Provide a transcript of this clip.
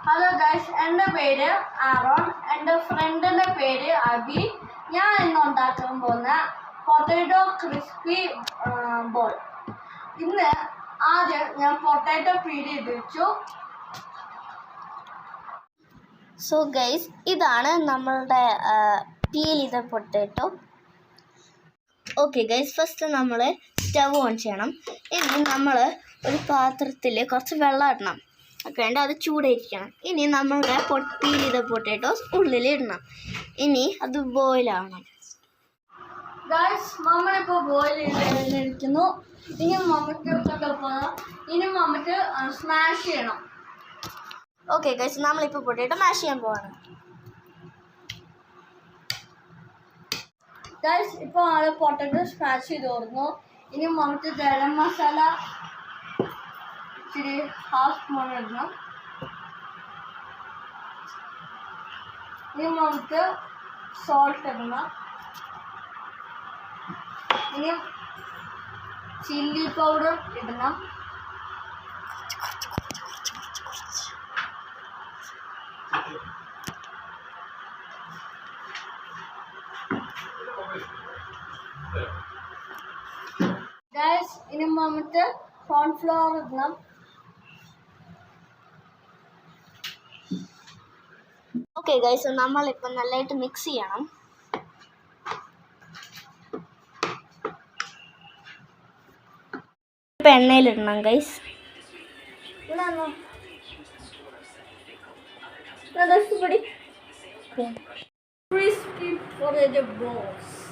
Hello guys, എൻ്റെ പേര് Aaron. എൻ്റെ ഫ്രണ്ടിൻ്റെ പേര് അബി. ഞാൻ ഇന്ന് ഉണ്ടാക്കാൻ പോകുന്ന പൊട്ടാറ്റോ ക്രിസ്പി ബോൾ. ഇന്ന് ആദ്യം ഞാൻ പൊട്ടാറ്റോ പീൽ ചെയ്ത് വെച്ചു. സോ ഗൈസ്, ഇതാണ് നമ്മളുടെ പീൽ ചെയ്ത പൊട്ടാറ്റോ. ഓക്കെ ഗൈസ്, ഫസ്റ്റ് നമ്മൾ സ്റ്റവ് ഓൺ ചെയ്യണം. ഇനി നമ്മൾ ഒരു പാത്രത്തിൽ കുറച്ച് വെള്ളം ഇടണം. വേണ്ട, അത് ചൂടായിരിക്കണം. ഇനി നമ്മളുടെ പീൽ ചെയ്ത പൊട്ടാറ്റോസ് ഉള്ളിലിടണം. ഇനി അത് ബോയിലാവണം. ഗൈസ്, നമ്മളിപ്പോൾ ബോയിൽ ചെയ്തിരിക്കുന്നു. ഇനി നമുക്ക് സ്മാഷ് ചെയ്യണം. ഓക്കെ ഗൈസ്, നമ്മളിപ്പോൾ പൊട്ടാറ്റോ മാഷ് ചെയ്യാൻ പോവാണ്. ഗൈസ്, ഇപ്പോൾ നമ്മൾ പൊട്ടാറ്റോ സ്മാഷ് ചെയ്ത് കൊടുക്കുന്നു. ഇനി നമുക്ക് ഗരം മസാല ഇച്ചിരി ഹാഫ് സ്പൂൺ ഇടണം. ഇനി നമുക്ക് സോൾട്ട് ഇടണം. ഇനി ചില്ലി പൗഡർ ഇടണം. ഗൈസ്, ഇനി നമുക്ക് കോൺഫ്ലവർ ഇടണം. ഓക്കെ ഗൈസ്, നമ്മളിപ്പോൾ നല്ലതായിട്ട് മിക്സ് ചെയ്യണം. ഇപ്പം എണ്ണയിലിടണം ഗൈസ്. Crispy potato balls.